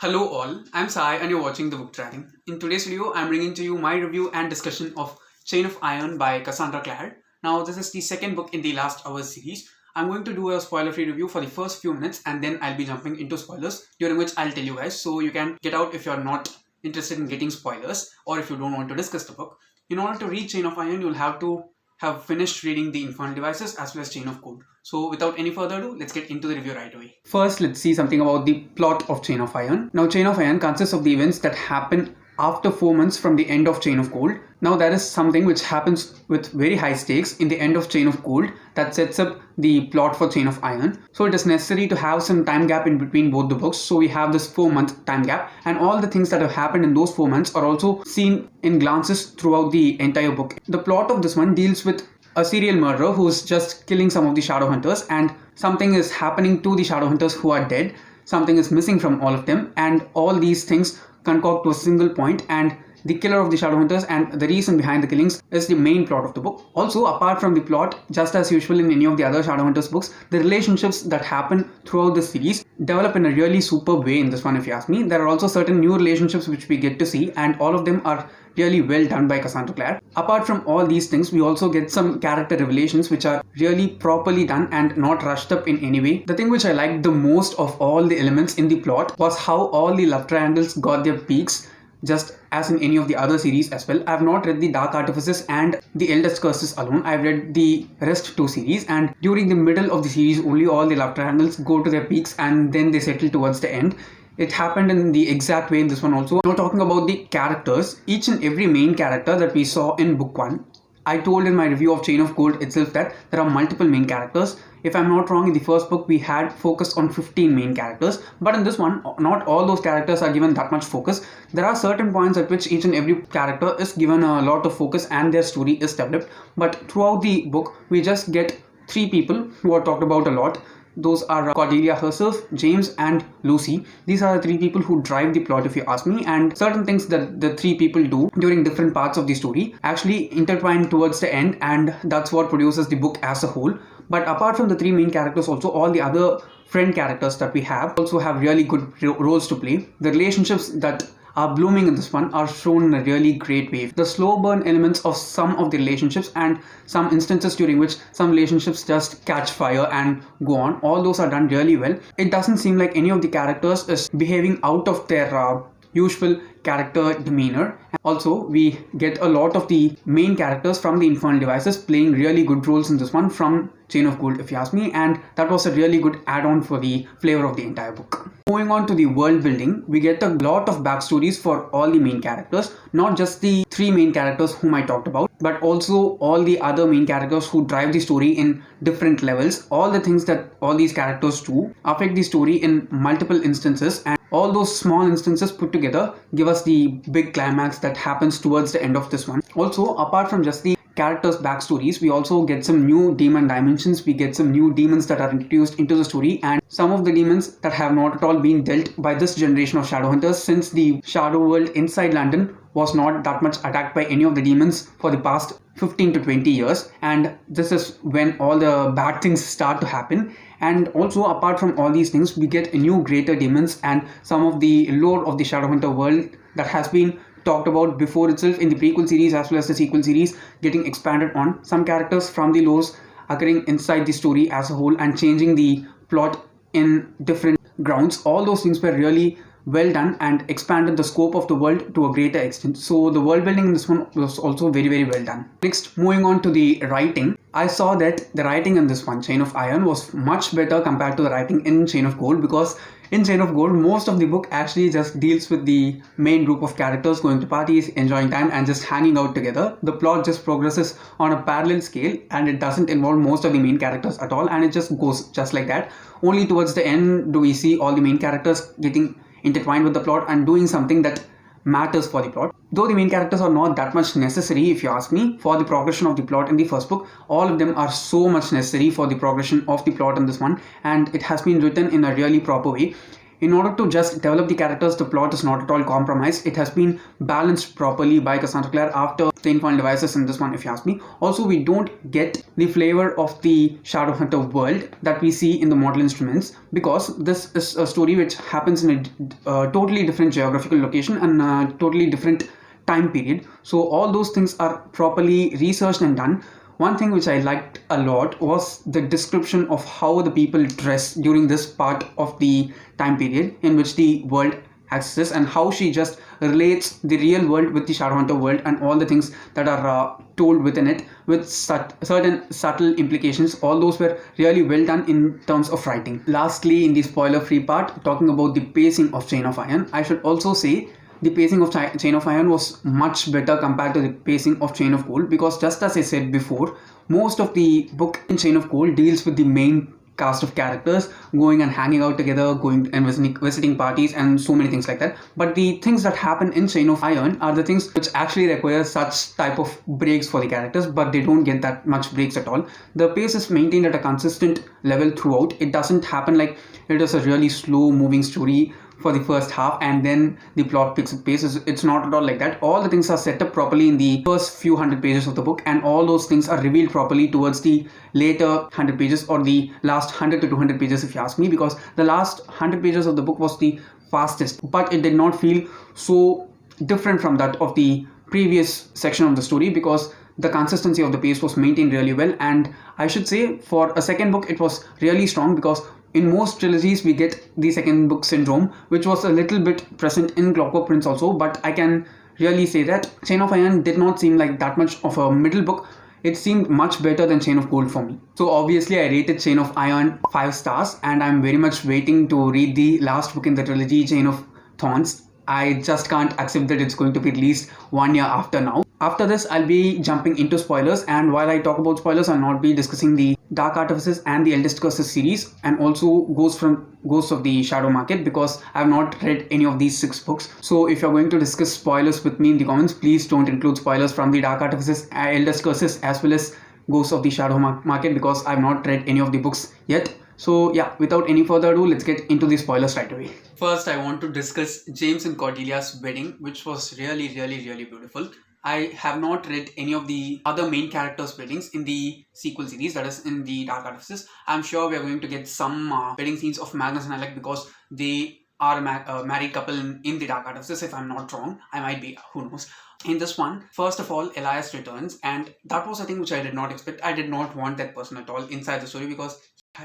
Hello all, I'm Sai and you're watching The Book Tracking. In today's video, I'm bringing to you my review and discussion of Chain of Iron by Cassandra Clare. Now, this is the second book in the Last Hours series. I'm going to do a spoiler-free review for the first few minutes and then I'll be jumping into spoilers, during which I'll tell you guys so you can get out if you're not interested in getting spoilers or if you don't want to discuss the book. In order to read Chain of Iron, you'll have to have finished reading the Infernal Devices as well as Chain of Gold. So without any further ado, let's get into the review right away. First, let's see something about the plot of Chain of Iron. Now, Chain of Iron consists of the events that happen after 4 months from the end of Chain of Gold. Now, that is something which happens with very high stakes in the end of Chain of Gold that sets up the plot for Chain of Iron. So it is necessary to have some time gap in between both the books. So we have this 4-month time gap, and all the things that have happened in those 4 months are also seen in glances throughout the entire book. The plot of this one deals with a serial murderer who's just killing some of the Shadowhunters, and something is happening to the Shadowhunters who are dead. Something is missing from all of them, and all these things concoct to a single point, and the killer of the Shadowhunters and the reason behind the killings is the main plot of the book. Also, apart from the plot, just as usual in any of the other Shadowhunters books, the relationships that happen throughout the series develop in a really superb way in this one, if you ask me. There are also certain new relationships which we get to see, and all of them are really well done by Cassandra Clare. Apart from all these things, we also get some character revelations which are really properly done and not rushed up in any way. The thing which I liked the most of all the elements in the plot was how all the love triangles got their peaks, just as in any of the other series as well. I have not read the Dark Artifices and the Eldest Curses alone. I've read the rest 2 series, and during the middle of the series only all the love triangles go to their peaks and then they settle towards the end. It happened in the exact way in this one also. Now, talking about the characters, each and every main character that we saw in book 1, I told in my review of Chain of Gold itself that there are multiple main characters. If I'm not wrong, in the first book we had focused on 15 main characters, but in this one not all those characters are given that much focus. There are certain points at which each and every character is given a lot of focus and their story is developed, but throughout the book we just get 3 people who are talked about a lot. Those are Cordelia herself, James and Lucy. These are the 3 people who drive the plot, if you ask me, and certain things that the 3 people do during different parts of the story actually intertwine towards the end, and that's what produces the book as a whole. But apart from the 3 main characters, also all the other friend characters that we have also have really good roles to play. The relationships that are blooming in this one are shown in a really great way. The slow burn elements of some of the relationships and some instances during which some relationships just catch fire and go on, all those are done really well. It doesn't seem like any of the characters is behaving out of their usual character demeanor. Also, we get a lot of the main characters from the Infernal Devices playing really good roles in this one from Chain of Gold, if you ask me, and that was a really good add-on for the flavor of the entire book. Moving on to the world building, we get a lot of backstories for all the main characters, not just the 3 main characters whom I talked about, but also all the other main characters who drive the story in different levels. All the things that all these characters do affect the story in multiple instances, and all those small instances put together give us the big climax that happens towards the end of this one. Also, apart from just the characters' backstories, we also get some new demon dimensions. We get some new demons that are introduced into the story, and some of the demons that have not at all been dealt by this generation of Shadowhunters, since the Shadow World inside London was not that much attacked by any of the demons for the past 15 to 20 years, and this is when all the bad things start to happen. And also, apart from all these things, we get new greater demons and some of the lore of the Shadowhunter world that has been talked about before itself in the prequel series as well as the sequel series getting expanded on. Some characters from the lores occurring inside the story as a whole and changing the plot in different grounds. All those things were really well done and expanded the scope of the world to a greater extent. So the world building in this one was also very well done. Next, moving on to the writing, I saw that the writing in this one, Chain of Iron, was much better compared to the writing in Chain of Gold, because in Chain of Gold, most of the book actually just deals with the main group of characters going to parties, enjoying time and just hanging out together. The plot just progresses on a parallel scale and it doesn't involve most of the main characters at all, and it just goes just like that. Only towards the end do we see all the main characters getting intertwined with the plot and doing something that matters for the plot. Though the main characters are not that much necessary, if you ask me, for the progression of the plot in the first book, all of them are so much necessary for the progression of the plot in this one, and it has been written in a really proper way. in order to just develop the characters, the plot is not at all compromised. It has been balanced properly by Cassandra Clare after the infernal devices in this one, if you ask me. Also, we don't get the flavor of the Shadowhunter world that we see in the Mortal Instruments, because this is a story which happens in a totally different geographical location and a totally different time period. So all those things are properly researched and done. One thing which I liked a lot was the description of how the people dress during this part of the time period in which the world accesses, and how she just relates the real world with the Shadowhunter world and all the things that are told within it with certain subtle implications. All those were really well done in terms of writing. Lastly, in the spoiler-free part, talking about the pacing of Chain of Iron, I should also say the pacing of Chain of Iron was much better compared to the pacing of Chain of Gold, because just as I said before, most of the book in Chain of Gold deals with the main cast of characters going and hanging out together, going and visiting parties and so many things like that. But the things that happen in Chain of Iron are the things which actually require such type of breaks for the characters, but they don't get that much breaks at all. The pace is maintained at a consistent level throughout. It doesn't happen like it is a really slow moving story for the first half and then the plot picks up pace. It's not at all like that. All the things are set up properly in the first few hundred pages of the book, and all those things are revealed properly towards the later 100 pages or the last 100 to 200 pages, if you ask me, because the last 100 pages of the book was the fastest, but it did not feel so different from that of the previous section of the story, because the consistency of the pace was maintained really well. And I should say, for a second book, it was really strong, because in most trilogies we get the second book syndrome, which was a little bit present in Clockwork Prince also, but I can really say that Chain of Iron did not seem like that much of a middle book. It seemed much better than Chain of Gold for me. So obviously I rated Chain of Iron 5 stars, and I'm very much waiting to read the last book in the trilogy, Chain of Thorns. I just can't accept that it's going to be released 1 year after now. After this, I'll be jumping into spoilers, and while I talk about spoilers, I'll not be discussing the Dark Artifices and the Eldest Curses series, and also Ghosts of the Shadow Market, because I have not read any of these 6 books. So if you're going to discuss spoilers with me in the comments, please don't include spoilers from the Dark Artifices, Eldest Curses, as well as Ghosts of the Shadow Market, because I've not read any of the books yet. So yeah, without any further ado, let's get into the spoilers right away. First, I want to discuss James and Cordelia's wedding, which was really beautiful. I have not read any of the other main characters' weddings in the sequel series, that is in the Dark Artifices. I'm sure we are going to get some wedding scenes of Magnus and Alec, because they are a married couple in the Dark Artifices, if I'm not wrong. I might be, who knows. In this one, first of all, Elias returns, and that was a thing which I did not expect. I did not want that person at all inside the story, because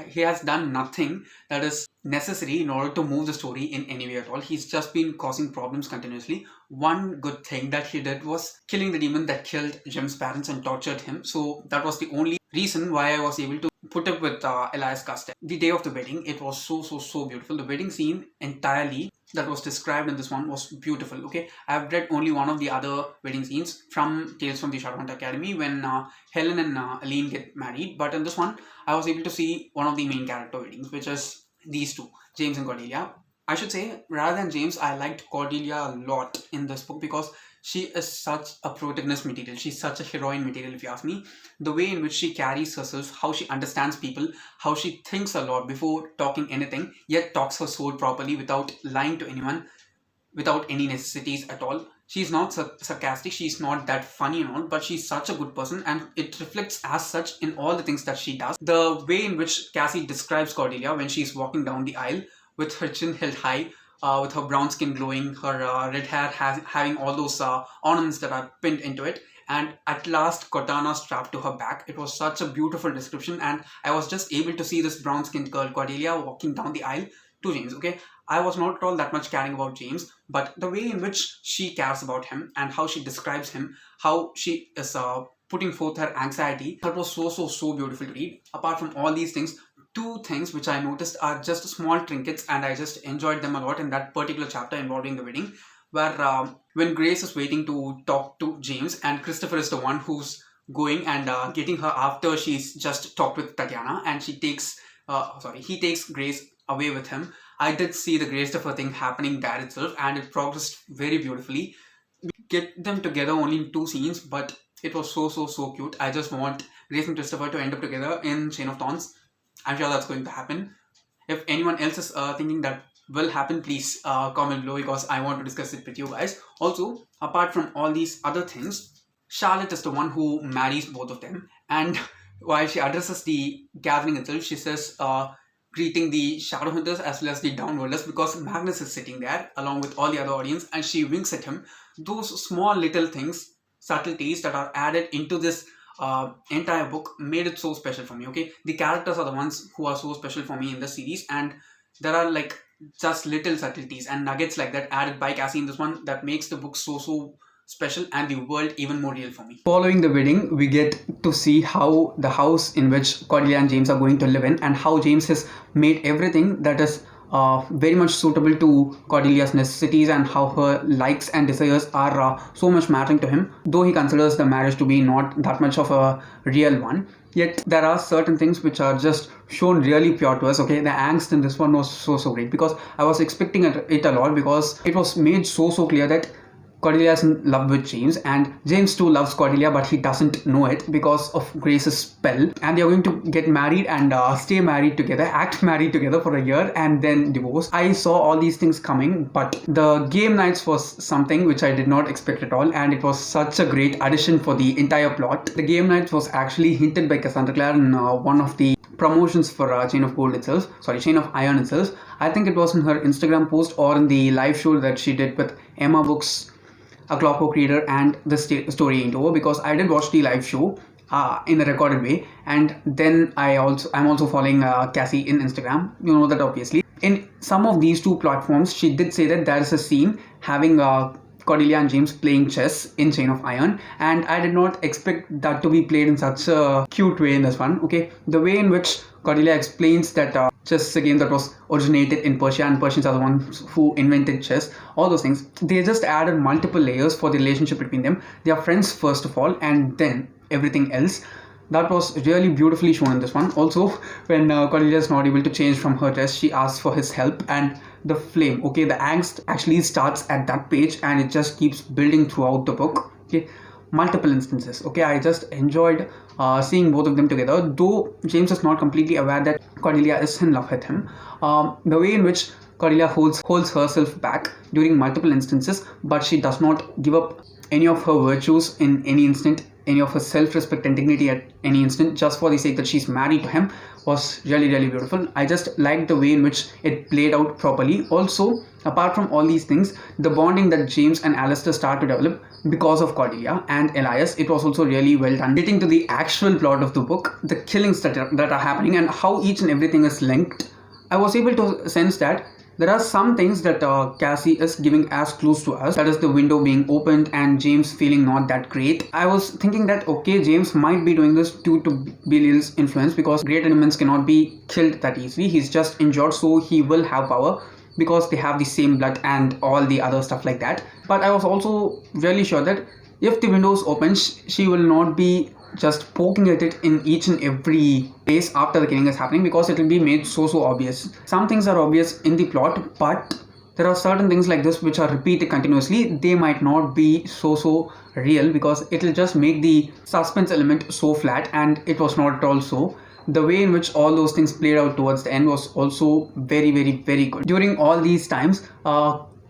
he has done nothing that is necessary in order to move the story in any way at all. He's just been causing problems continuously. One good thing that he did was killing the demon that killed Jim's parents and tortured him. So that was the only reason why I was able to put up with Elias Castel. The day of the wedding, it was so beautiful. The wedding scene entirely that was described in this one was beautiful. Okay, I've read only one of the other wedding scenes from Tales from the Shadowhunter Academy, when Helen and Aline get married, but in this one I was able to see one of the main character weddings, which is these two, James and Cordelia. I should say, rather than James, I liked Cordelia a lot in this book, because she is such a protagonist material. She's such a heroine material, if you ask me. The way in which she carries herself, how she understands people, how she thinks a lot before talking anything, yet talks her soul properly without lying to anyone, without any necessities at all. She's not sarcastic, she's not that funny and all, but she's such a good person, and it reflects as such in all the things that she does. The way in which Cassie describes Cordelia when she's walking down the aisle with her chin held high, with her brown skin glowing, her red hair having all those ornaments that are pinned into it, and at last katana strapped to her back. It was such a beautiful description, and I was just able to see this brown skinned girl Cordelia walking down the aisle to James. Okay, I was not at all that much caring about James, but the way in which she cares about him and how she describes him, how she is putting forth her anxiety, that was so beautiful to read. Apart from all these things, 2 things which I noticed are just small trinkets, and I just enjoyed them a lot in that particular chapter involving the wedding, where when Grace is waiting to talk to James, and Christopher is the one who's going and getting her after she's just talked with Tatyana, and he takes Grace away with him. I did see the Christopher thing happening there itself, and it progressed very beautifully. We get them together only in 2 scenes, but it was so cute. I just want Grace and Christopher to end up together in Chain of Thorns. I'm sure that's going to happen. If anyone else is thinking that will happen, please comment below because I want to discuss it with you guys. Also, apart from all these other things, Charlotte is the one who marries both of them, and while she addresses the gathering itself, she says, greeting the Shadowhunters as well as the Downworlders, because Magnus is sitting there along with all the other audience, and she winks at him. Those small little things, subtleties that are added into this entire book made it so special for me. Okay, the characters are the ones who are so special for me in the series, and there are like just little subtleties and nuggets like that added by Cassie in this one that makes the book so special and the world even more real for me. Following the wedding, we get to see how the house in which Cordelia and James are going to live in, and how James has made everything that is very much suitable to Cordelia's necessities, and how her likes and desires are so much mattering to him, though he considers the marriage to be not that much of a real one. Yet there are certain things which are just shown really pure to us. Okay, the angst in this one was so great, because I was expecting it a lot, because it was made so clear that Cordelia is in love with James, and James too loves Cordelia, but he doesn't know it because of Grace's spell. And they are going to get married and stay married together, act married together for a year, and then divorce. I saw all these things coming, but the game nights was something which I did not expect at all, and it was such a great addition for the entire plot. The game nights was actually hinted by Cassandra Clare in one of the promotions for Chain of Iron itself. I think it was in her Instagram post or in the live show that she did with Emma Books, A Clockwork Reader, and the story Ain't Over, because I did watch the live show in a recorded way, and then I'm also following Cassie in Instagram. You know that obviously. In some of these two platforms, she did say that there is a scene having Cordelia and James playing chess in Chain of Iron, and I did not expect that to be played in such a cute way in this one. Okay, the way in which Cordelia explains that chess is a game that was originated in Persia, and Persians are the ones who invented chess, all those things, they just added multiple layers for the relationship between them. They are friends first of all, and then everything else. That was really beautifully shown in this one. Also, when Cordelia is not able to change from her dress, she asks for his help, and the flame, okay, the angst actually starts at that page, and it just keeps building throughout the book. Okay, multiple instances. Okay, I just enjoyed seeing both of them together, though James is not completely aware that Cordelia is in love with him. The way in which Cordelia holds herself back during multiple instances, but she does not give up any of her virtues in any instant, any of her self-respect and dignity at any instant, just for the sake that she's married to him, was really beautiful. I just liked the way in which it played out properly. Also, apart from all these things, the bonding that James and Alistair start to develop because of Cordelia and Elias, it was also really well done. Getting to the actual plot of the book, the killings that are happening and how each and everything is linked, I was able to sense that there are some things that Cassie is giving as clues to us. That is the window being opened and James feeling not that great. I was thinking that, okay, James might be doing this due to Belial's influence, because great elements cannot be killed that easily. He's just injured, so he will have power because they have the same blood and all the other stuff like that. But I was also really sure that if the window is open, she will not be just poking at it in each and every place after the killing is happening, because it will be made so obvious. Some things are obvious in the plot, but there are certain things like this which are repeated continuously. They might not be so real, because it will just make the suspense element so flat, and it was not at all so. The way in which all those things played out towards the end was also very good. During all these times,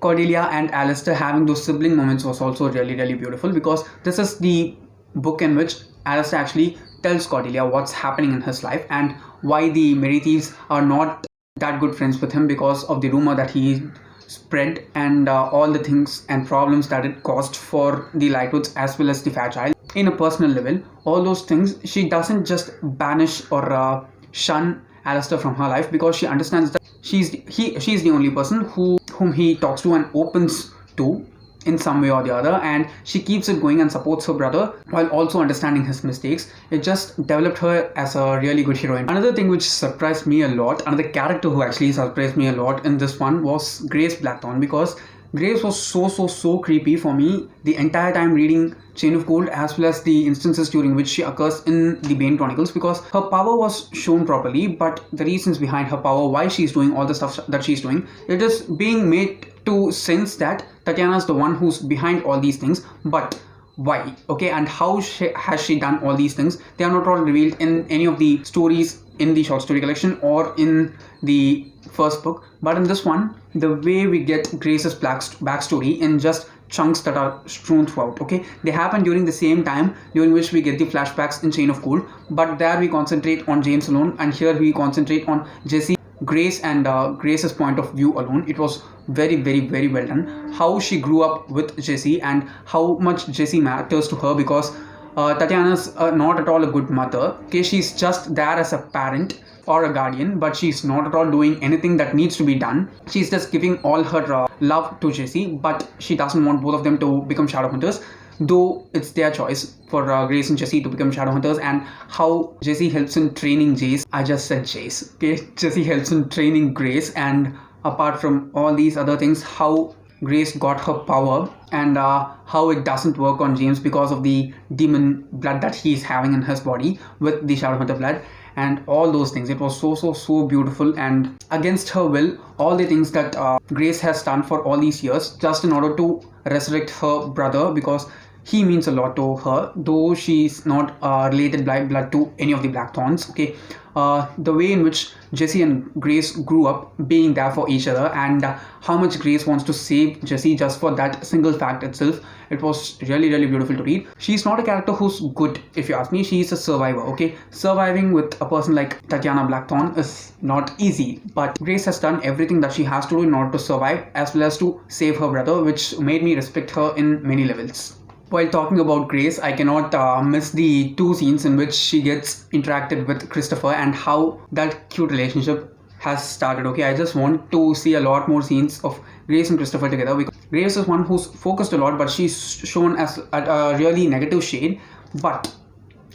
Cordelia and Alistair having those sibling moments was also really beautiful, because this is the book in which Alistair actually tells Cordelia what's happening in his life and why the Merry Thieves are not that good friends with him, because of the rumor that he spread and all the things and problems that it caused for the Lightwoods as well as the Fairchild. In a personal level, all those things, she doesn't just banish or shun Alistair from her life, because she understands that she's the only person whom he talks to and opens to in some way or the other, and she keeps it going and supports her brother while also understanding his mistakes. It just developed her as a really good heroine. Another thing which surprised me a lot, another character who actually surprised me a lot in this one, was Grace Blackthorne, because Grace was so creepy for me the entire time reading Chain of Gold, as well as the instances during which she occurs in the Bane Chronicles, because her power was shown properly, but the reasons behind her power, why she's doing all the stuff that she's doing, it is being made to sense that Tatyana is the one who's behind all these things. But why? Okay, and how has she done all these things? They are not all revealed in any of the stories in the short story collection or in the first book, but in this one, the way we get Grace's backstory in just chunks that are strewn throughout. Okay, they happen during the same time during which we get the flashbacks in Chain of Gold, but there we concentrate on James alone, and here we concentrate on Jesse, Grace, and Grace's point of view alone. It was very, very, very well done. How she grew up with Jesse and how much Jesse matters to her, because Tatyana's not at all a good mother. Okay, she's just there as a parent or a guardian, but she's not at all doing anything that needs to be done. She's just giving all her love to Jesse, but she doesn't want both of them to become Shadowhunters, though it's their choice for Grace and Jesse to become Shadowhunters. And how Jesse helps in training Jace. I just said Jace. Okay, Jesse helps in training Grace, and apart from all these other things, how Grace got her power, and how it doesn't work on James because of the demon blood that he's having in his body with the Shadowhunter blood, and all those things. It was so beautiful, and against her will, all the things that Grace has done for all these years just in order to resurrect her brother, because he means a lot to her, though she's not related by blood to any of the Blackthorns. Okay, the way in which Jesse and Grace grew up being there for each other, and how much Grace wants to save Jesse just for that single fact itself, it was really, really beautiful to read. She's not a character who's good, if you ask me. She's a survivor. Okay, surviving with a person like Tatyana Blackthorne is not easy, but Grace has done everything that she has to do in order to survive, as well as to save her brother, which made me respect her in many levels. While talking about Grace, I cannot miss the two scenes in which she gets interacted with Christopher and how that cute relationship has started. Okay, I just want to see a lot more scenes of Grace and Christopher together, because Grace is one who's focused a lot, but she's shown as a really negative shade. But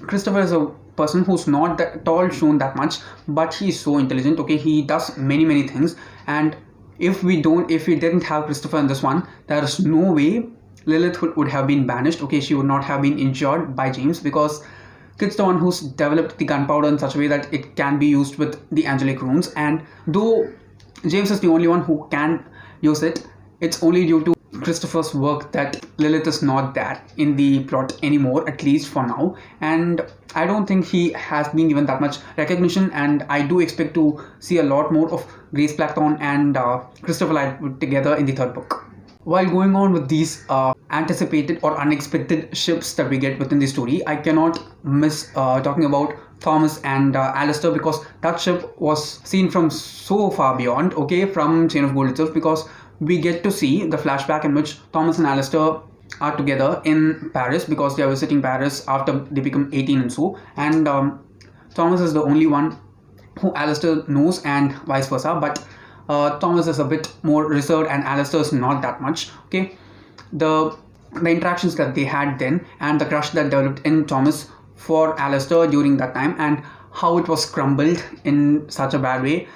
Christopher is a person who's not at all shown that much, but he's so intelligent. Okay, he does many things, and if we didn't have Christopher in this one, there is no way Lilith would have been banished. Okay, she would not have been injured by James, because Kid's the one who's developed the gunpowder in such a way that it can be used with the angelic runes, and though James is the only one who can use it, it's only due to Christopher's work that Lilith is not there in the plot anymore, at least for now, and I don't think he has been given that much recognition, and I do expect to see a lot more of Grace Blackthorne and Christopher Light together in the third book. While going on with these anticipated or unexpected shifts that we get within the story, I cannot miss talking about Thomas and Alistair, because that ship was seen from so far beyond, okay, from Chain of Gold itself, because we get to see the flashback in which Thomas and Alistair are together in Paris, because they are visiting Paris after they become 18 and so, and Thomas is the only one who Alistair knows, and vice versa, but Thomas is a bit more reserved and Alistair is not that much. Okay, the interactions that they had then, and the crush that developed in Thomas for Alistair during that time, and how it was crumbled in such a bad way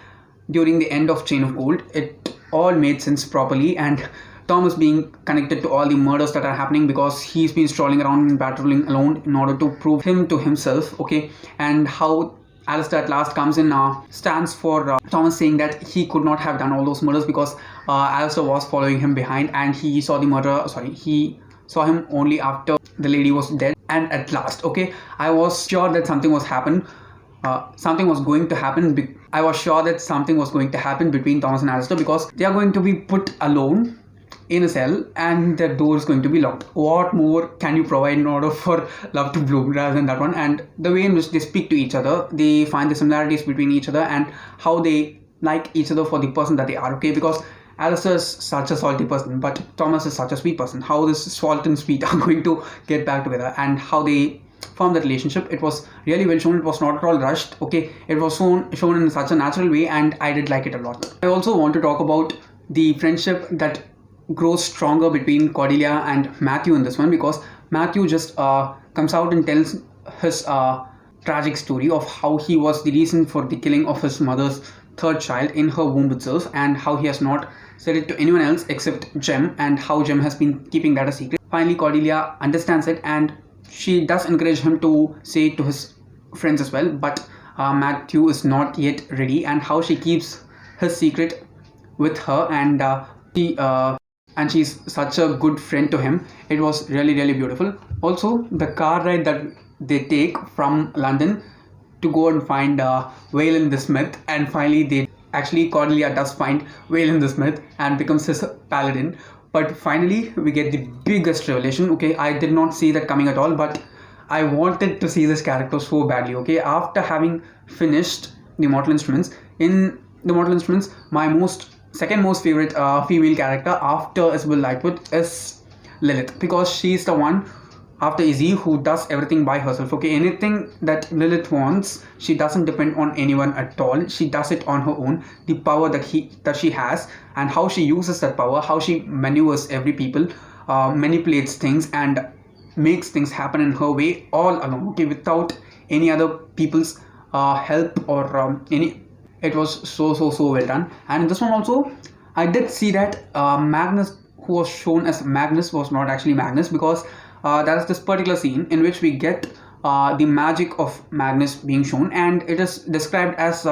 during the end of Chain of Gold, it all made sense properly. And Thomas being connected to all the murders that are happening because he's been strolling around and patrolling alone in order to prove him to himself. Okay, and how Alistair at last comes in, stands for Thomas, saying that he could not have done all those murders because Alistair was following him behind, and he saw the murderer. He saw him only after the lady was dead. And at last, okay, I was sure that something was going to happen. I was sure that something was going to happen between Thomas and Alistair, because they are going to be put alone in a cell and their door is going to be locked. What more can you provide in order for love to bloom rather than that one? And the way in which they speak to each other, they find the similarities between each other and how they like each other for the person that they are. Okay, because Alistair is such a salty person, but Thomas is such a sweet person. How this salt and sweet are going to get back together, and how they form that relationship, it was really well shown. It was not at all rushed. Okay, it was shown in such a natural way, and I did like it a lot. I also want to talk about the friendship that grows stronger between Cordelia and Matthew in this one, because Matthew just comes out and tells his tragic story of how he was the reason for the killing of his mother's third child in her womb itself, and how he has not said it to anyone else except Jem, and how Jem has been keeping that a secret. Finally, Cordelia understands it, and she does encourage him to say it to his friends as well, but Matthew is not yet ready, and how she keeps his secret with her, and she's such a good friend to him. It was really, really beautiful. Also, the car ride that they take from London to go and find Waylon the Smith, and finally they actually Cordelia does find Whale in this myth and becomes his paladin. But finally we get the biggest revelation. Okay, I did not see that coming at all, but I wanted to see this character so badly. Okay, after having finished the Mortal Instruments, in the Mortal Instruments, my second most favorite female character after Isabel Lightfoot is Lilith, because she's the one after Izzy who does everything by herself. Okay, anything that Lilith wants, she doesn't depend on anyone at all. She does it on her own. The power that she has, and how she uses that power, how she maneuvers every people, manipulates things and makes things happen in her way all alone. Okay, without any other people's help or any. It was so well done. And in this one also, I did see that Magnus, who was shown as Magnus, was not actually Magnus, because there is this particular scene in which we get the magic of Magnus being shown, and it is described as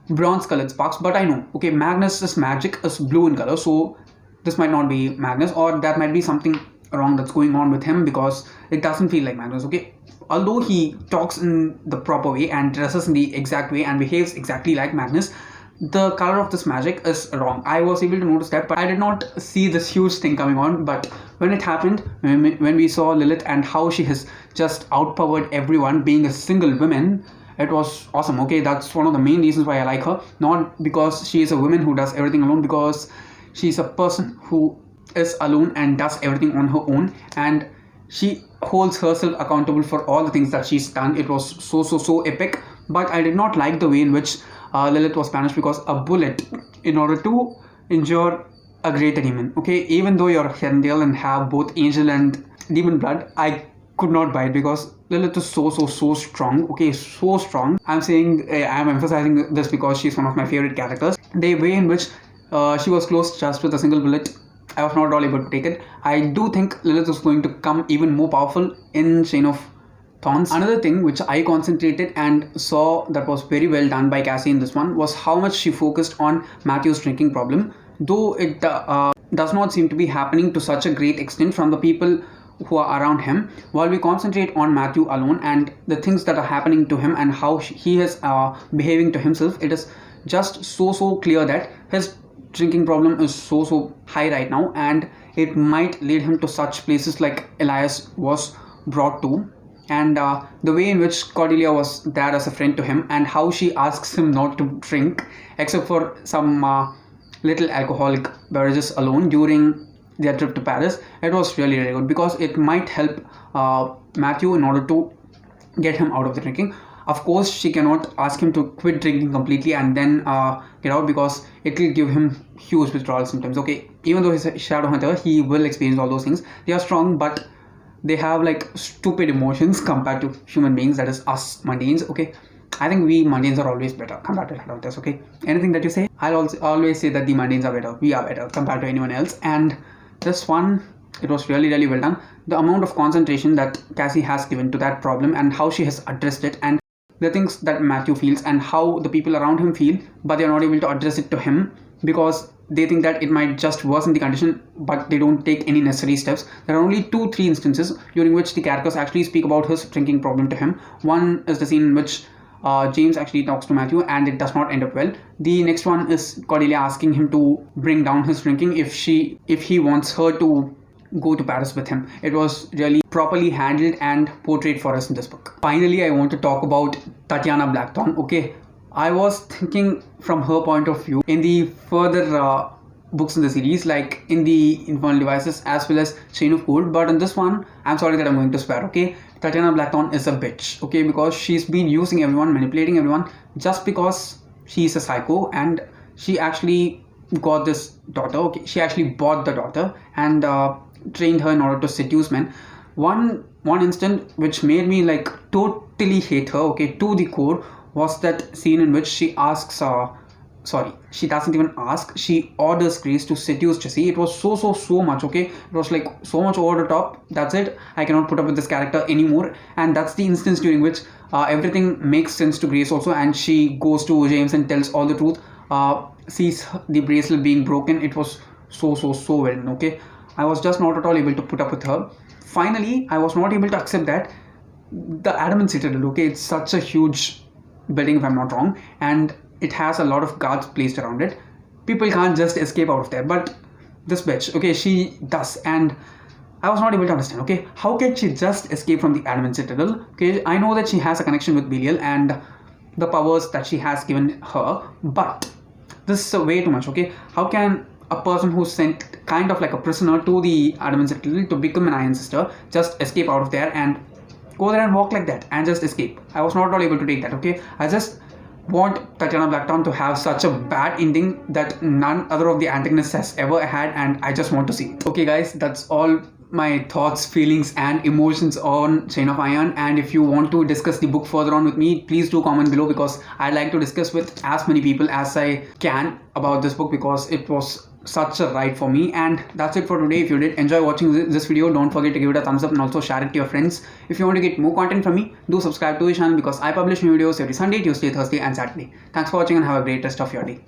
bronze colored sparks. But I know, okay, Magnus's magic is blue in color, so this might not be Magnus, or that might be something wrong that's going on with him, because it doesn't feel like Magnus. Okay, although he talks in the proper way and dresses in the exact way and behaves exactly like Magnus, the color of this magic is wrong. I was able to notice that, but I did not see this huge thing coming on. But when it happened, when we saw Lilith and how she has just outpowered everyone, being a single woman, it was awesome. Okay, that's one of the main reasons why I like her. Not because she is a woman who does everything alone, because she's a person who is alone and does everything on her own, and she holds herself accountable for all the things that she's done. It was so epic. But I did not like the way in which Lilith was banished, because a bullet, in order to injure a greater demon, okay, even though you're Herndale and have both angel and demon blood, I could not buy it, because Lilith is so strong. Okay, so strong. I'm emphasizing this because she's one of my favorite characters. The way in which she was close just with a single bullet, I was not at all able to take it. I do think Lilith is going to come even more powerful in Chain of Thorns. Another thing which I concentrated and saw that was very well done by Cassie in this one was how much she focused on Matthew's drinking problem, though it does not seem to be happening to such a great extent from the people who are around him. While we concentrate on Matthew alone and the things that are happening to him and how he is behaving to himself, it is just so clear that his drinking problem is so high right now, and it might lead him to such places like Elias was brought to. And the way in which Cordelia was there as a friend to him, and how she asks him not to drink except for some little alcoholic beverages alone during their trip to Paris, it was really good, because it might help Matthew in order to get him out of the drinking. Of course, she cannot ask him to quit drinking completely and then get out, because it will give him huge withdrawal symptoms. Okay, even though he's a Shadowhunter, he will experience all those things. They are strong, but they have like stupid emotions compared to human beings, that is us mundanes. Okay, I think we mundanes are always better compared to Shadowhunters. Okay, anything that you say, I'll also always say that the mundanes are better. We are better compared to anyone else. And this one, it was really well done. The amount of concentration that Cassie has given to that problem and how she has addressed it, and the things that Matthew feels and how the people around him feel, but they are not able to address it to him because they think that it might just worsen the condition, but they don't take any necessary steps. There are only 2-3 instances during which the characters actually speak about his drinking problem to him. One is the scene in which James actually talks to Matthew and it does not end up well. The next one is Cordelia asking him to bring down his drinking if he wants her to go to Paris with him. It was really properly handled and portrayed for us in this book. Finally, I want to talk about Tatyana Blackthorne. Okay, I was thinking from her point of view in the further books in the series, like in the Infernal Devices as well as Chain of Gold, but in this one, I'm sorry that I'm going to swear, okay? Tatyana Blackthorne is a bitch, okay? Because she's been using everyone, manipulating everyone, just because she's a psycho, and she actually got this daughter, okay? She actually bought the daughter and trained her in order to seduce men. One instant which made me like totally hate her, okay, to the core, was that scene in which she asks she doesn't even ask, she orders Grace to seduce Jesse. It was so much, okay? It was like so much over the top. That's it, I cannot put up with this character anymore. And that's the instance during which everything makes sense to Grace also, and she goes to James and tells all the truth, sees the bracelet being broken. It was so well done, okay? I was just not at all able to put up with her. Finally, I was not able to accept that the Adamant Citadel, okay, it's such a huge building if I'm not wrong, and it has a lot of guards placed around it. People can't just escape out of there, but this bitch, okay, she does. And I was not able to understand, okay, how can she just escape from the Adamant Citadel? Okay, I know that she has a connection with Belial and the powers that she has given her, but this is way too much, okay? How can a person who's sent kind of like a prisoner to the Adamant Citadel to become an Iron Sister just escape out of there and go there and walk like that and just escape? I was not at all able to take that, okay? I just want Tatyana Blackthorne to have such a bad ending that none other of the antagonists has ever had, and I just want to see it. Okay guys, that's all my thoughts, feelings and emotions on Chain of Iron. And if you want to discuss the book further on with me, please do comment below, because I like to discuss with as many people as I can about this book, because it was such a ride for me. And that's it for today. If you did enjoy watching this video, don't forget to give it a thumbs up and also share it to your friends. If you want to get more content from me, do subscribe to the channel, because I publish new videos every Sunday, Tuesday, Thursday and Saturday. Thanks for watching and have a great rest of your day.